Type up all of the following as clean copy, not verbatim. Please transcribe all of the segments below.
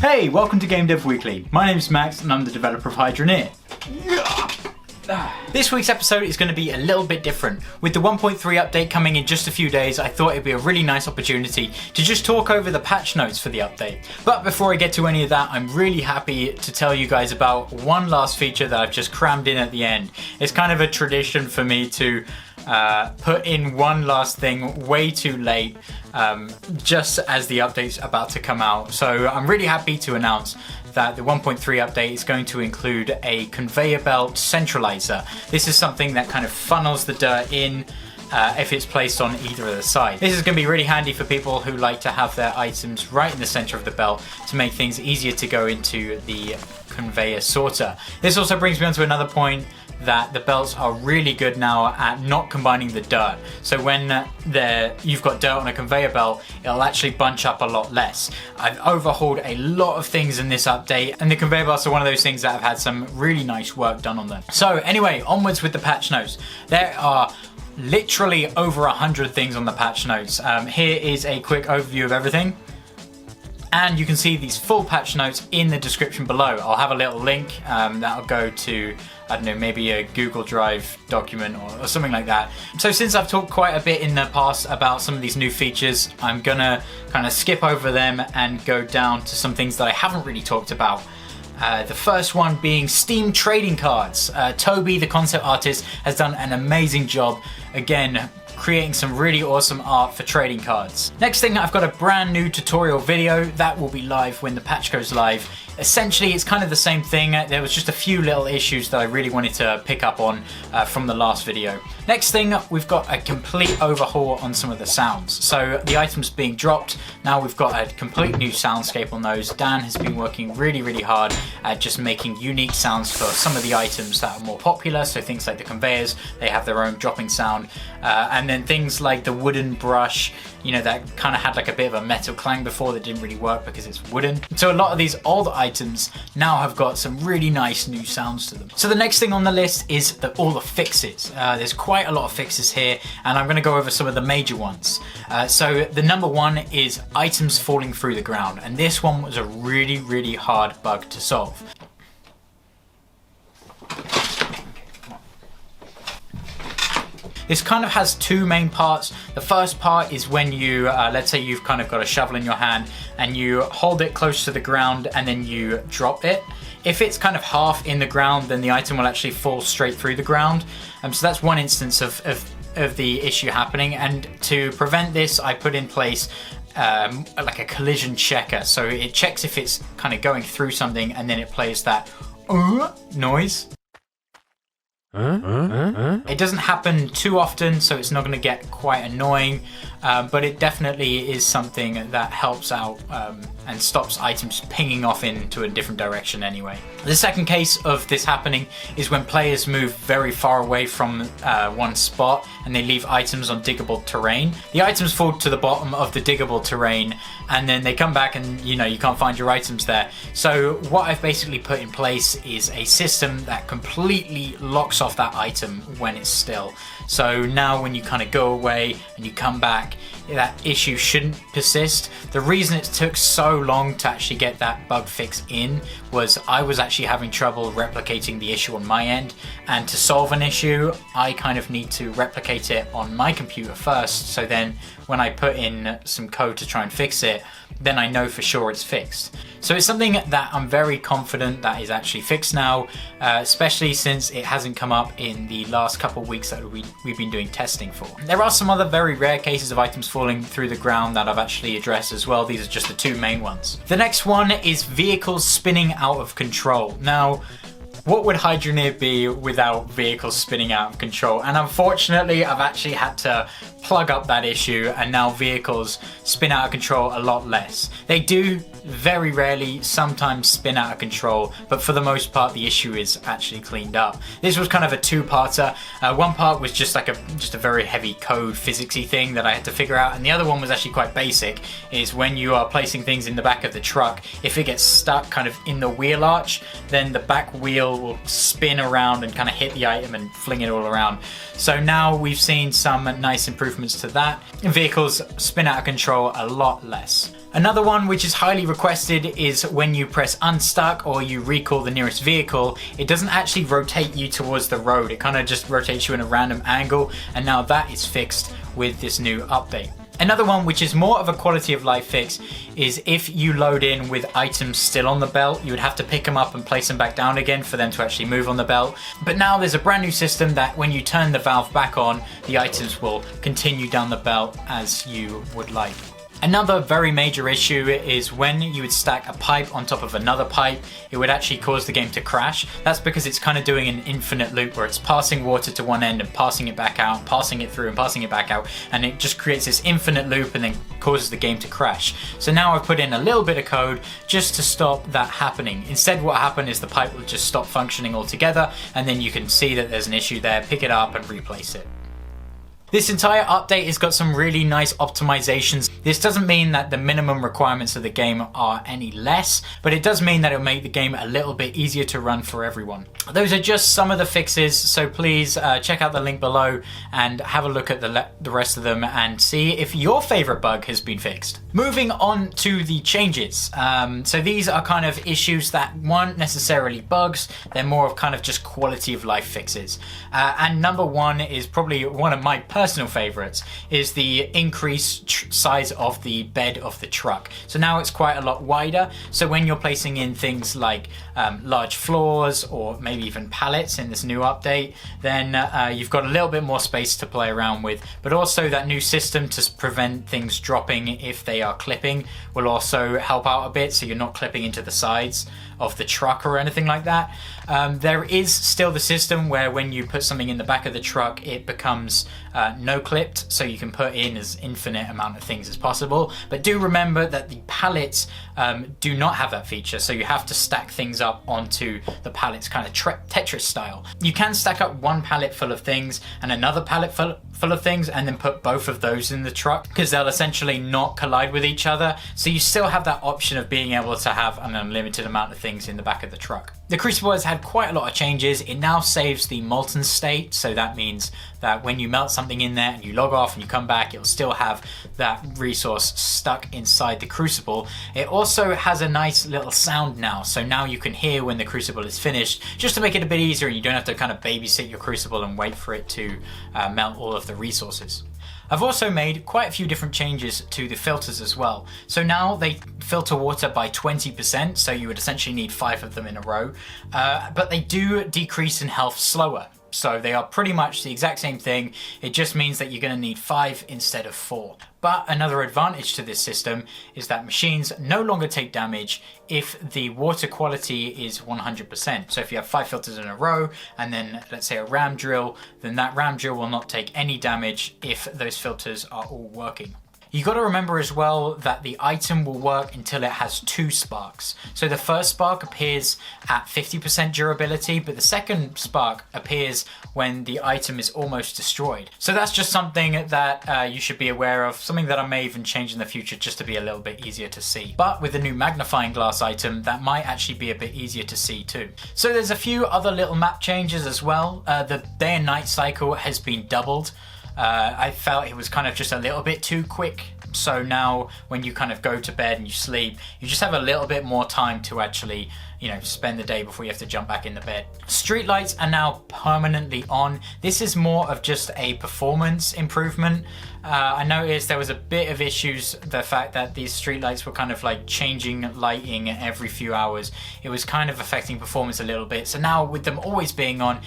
Hey, welcome to Game Dev Weekly. My name's Max and I'm the developer of Hydroneer. This week's episode is going to be a little bit different. With the 1.3 update coming in just a few days, I thought it'd be a really nice opportunity to just talk over the patch notes for the update. But before I get to any of that, I'm really happy to tell you guys about one last feature that I've just crammed in at the end. It's kind of a tradition for me to put in one last thing way too late, just as the update's about to come out. So I'm really happy to announce that the 1.3 update is going to include a conveyor belt centralizer. This is something that kind of funnels the dirt in if it's placed on either of the sides. This is going to be really handy for people who like to have their items right in the center of the belt to make things easier to go into the conveyor sorter. This also brings me on to another point, that the belts are really good now at not combining the dirt. So when you've got dirt on a conveyor belt, it'll actually bunch up a lot less. I've overhauled a lot of things in this update, and the conveyor belts are one of those things that have had some really nice work done on them. So anyway, onwards with the patch notes. There are literally over 100 things on the patch notes. Here is a quick overview of everything. And you can see these full patch notes in the description below. I'll have a little link that'll go to, I don't know, maybe a Google Drive document or something like that. So since I've talked quite a bit in the past about some of these new features, I'm gonna kind of skip over them and go down to some things that I haven't really talked about. The first one being Steam trading cards. Toby, the concept artist, has done an amazing job, again, creating some really awesome art for trading cards. Next thing, I've got a brand new tutorial video that will be live when the patch goes live. Essentially, it's kind of the same thing. There was just a few little issues that I really wanted to pick up on from the last video. Next thing, we've got a complete overhaul on some of the sounds. So the items being dropped, now we've got a complete new soundscape on those. Dan has been working really, really hard at just making unique sounds for some of the items that are more popular. So things like the conveyors, they have their own dropping sound. And then things like the wooden brush, you know, that kind of had like a bit of a metal clang before that didn't really work because it's wooden. So a lot of these old items now have got some really nice new sounds to them. So the next thing on the list is all the fixes. There's quite a lot of fixes here, and I'm going to go over some of the major ones. So the number one is items falling through the ground, and this one was a really, really hard bug to solve. This kind of has two main parts. The first part is when you, let's say you've kind of got a shovel in your hand and you hold it close to the ground and then you drop it. If it's kind of half in the ground, then the item will actually fall straight through the ground. So that's one instance of the issue happening. And to prevent this, I put in place like a collision checker. So it checks if it's kind of going through something and then it plays that noise. It doesn't happen too often, so it's not going to get quite annoying, but it definitely is something that helps out and stops items pinging off into a different direction anyway. The second case of this happening is when players move very far away from one spot and they leave items on diggable terrain. The items fall to the bottom of the diggable terrain and then they come back and you can't find your items there. So what I've basically put in place is a system that completely locks off that item when it's still. So now when you kind of go away and you come back, that issue shouldn't persist. The reason it took so long to actually get that bug fix in was I was actually having trouble replicating the issue on my end, and to solve an issue I kind of need to replicate it on my computer first, so then when I put in some code to try and fix it, then I know for sure it's fixed. So it's something that I'm very confident that is actually fixed now, especially since it hasn't come up in the last couple of weeks that we've been doing testing for. There are some other very rare cases of items falling through the ground that I've actually addressed as well. These are just the two main ones. The next one is vehicles spinning out of control. Now, what would Hydroneer be without vehicles spinning out of control? And unfortunately, I've actually had to plug up that issue, and now vehicles spin out of control a lot less. They do very rarely sometimes spin out of control, but for the most part the issue is actually cleaned up. This was kind of a two-parter. One part was just like a very heavy code physicsy thing that I had to figure out, and the other one was actually quite basic. Is when you are placing things in the back of the truck, if it gets stuck kind of in the wheel arch, then the back wheel will spin around and kind of hit the item and fling it all around. So now we've seen some nice improvements to that. Vehicles spin out of control a lot less. Another one which is highly requested is when you press unstuck or you recall the nearest vehicle, it doesn't actually rotate you towards the road. It kind of just rotates you in a random angle, and now that is fixed with this new update. Another one which is more of a quality of life fix is if you load in with items still on the belt, you would have to pick them up and place them back down again for them to actually move on the belt. But now there's a brand new system that when you turn the valve back on, the items will continue down the belt as you would like. Another very major issue is when you would stack a pipe on top of another pipe, it would actually cause the game to crash. That's because it's kind of doing an infinite loop where it's passing water to one end and passing it back out, passing it through and passing it back out, and it just creates this infinite loop and then causes the game to crash. So now I've put in a little bit of code just to stop that happening. Instead, what happened is the pipe will just stop functioning altogether, and then you can see that there's an issue there, pick it up and replace it. This entire update has got some really nice optimizations. This doesn't mean that the minimum requirements of the game are any less, but it does mean that it'll make the game a little bit easier to run for everyone. Those are just some of the fixes, so please check out the link below and have a look at the rest of them and see if your favorite bug has been fixed. Moving on to the changes. So these are kind of issues that weren't necessarily bugs, they're more of kind of just quality of life fixes. And number one is probably one of my personal favorites, is the increased size of the bed of the truck. So now it's quite a lot wider, so when you're placing in things like large floors or maybe even pallets in this new update, then you've got a little bit more space to play around with. But also that new system to prevent things dropping if they are clipping will also help out a bit, so you're not clipping into the sides of the truck or anything like that. There is still the system where when you put something in the back of the truck, it becomes no clipped, so you can put in as infinite amount of things as possible. But do remember that the pallets do not have that feature, so you have to stack things up onto the pallets, kind of Tetris style. You can stack up one pallet full of things and another pallet full of things and then put both of those in the truck, because they'll essentially not collide with each other, so you still have that option of being able to have an unlimited amount of things in the back of the truck. The Crucible has had quite a lot of changes. It now saves the molten state, so that means that when you melt something in there and you log off and you come back, it'll still have that resource stuck inside the Crucible. It also has a nice little sound now, so now you can hear when the Crucible is finished, just to make it a bit easier and you don't have to kind of babysit your Crucible and wait for it to melt all of the resources. I've also made quite a few different changes to the filters as well. So now they filter water by 20%, so you would essentially need 5 of them in a row, but they do decrease in health slower. So they are pretty much the exact same thing, it just means that you're going to need 5 instead of 4. But another advantage to this system is that machines no longer take damage if the water quality is 100%. So if you have 5 filters in a row and then let's say a ram drill, then that ram drill will not take any damage if those filters are all working. You got to remember as well that the item will work until it has 2 sparks. So the first spark appears at 50% durability, but the second spark appears when the item is almost destroyed. So that's just something that you should be aware of, something that I may even change in the future just to be a little bit easier to see. But with the new magnifying glass item, that might actually be a bit easier to see too. So there's a few other little map changes as well. The day and night cycle has been doubled. I felt it was kind of just a little bit too quick. So now when you kind of go to bed and you sleep, you just have a little bit more time to actually, spend the day before you have to jump back in the bed. Street lights are now permanently on. This is more of just a performance improvement. I noticed there was a bit of issues, the fact that these street lights were kind of like changing lighting every few hours. It was kind of affecting performance a little bit. So now with them always being on,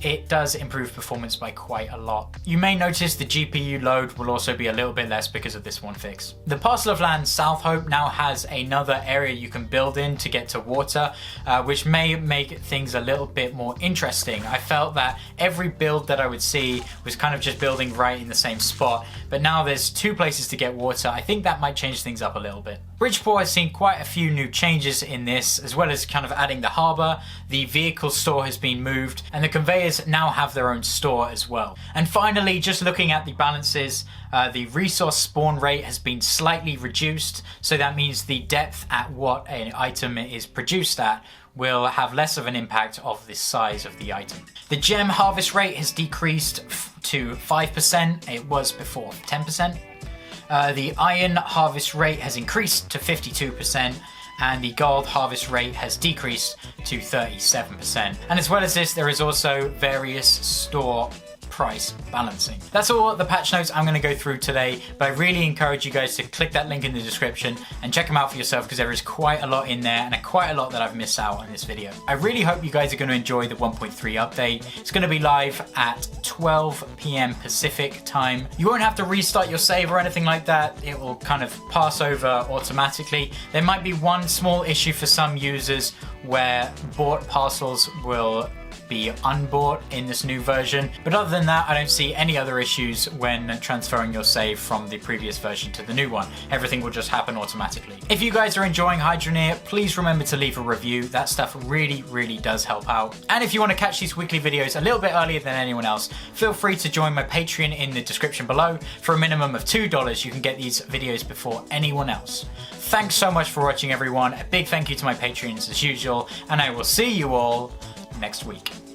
it does improve performance by quite a lot. You may notice the GPU load will also be a little bit less because of this one fix. The parcel of land South Hope now has another area you can build in to get to water, which may make things a little bit more interesting. I felt that every build that I would see was kind of just building right in the same spot, but now there's 2 places to get water. I think that might change things up a little bit. Bridgeport has seen quite a few new changes in this, as well as kind of adding the harbour. The vehicle store has been moved, and the conveyors now have their own store as well. And finally, just looking at the balances, the resource spawn rate has been slightly reduced, so that means the depth at what an item is produced at will have less of an impact of the size of the item. The gem harvest rate has decreased to 5%, it was before 10%. The iron harvest rate has increased to 52%, and the gold harvest rate has decreased to 37%. And as well as this, there is also various store price balancing. That's all the patch notes I'm going to go through today, but I really encourage you guys to click that link in the description and check them out for yourself, because there is quite a lot in there and quite a lot that I've missed out on this video. I really hope you guys are going to enjoy the 1.3 update. It's going to be live at 12 p.m. Pacific time. You won't have to restart your save or anything like that. It will kind of pass over automatically. There might be one small issue for some users where bought parcels will be unbought in this new version, but other than that, I don't see any other issues when transferring your save from the previous version to the new one. Everything will just happen automatically. If you guys are enjoying Hydroneer, please remember to leave a review. That stuff really does help out. And if you want to catch these weekly videos a little bit earlier than anyone else, feel free to join my Patreon in the description below. For a minimum of $2, you can get these videos before anyone else. Thanks so much for watching, everyone. A big thank you to my Patreons as usual, and I will see you all next week.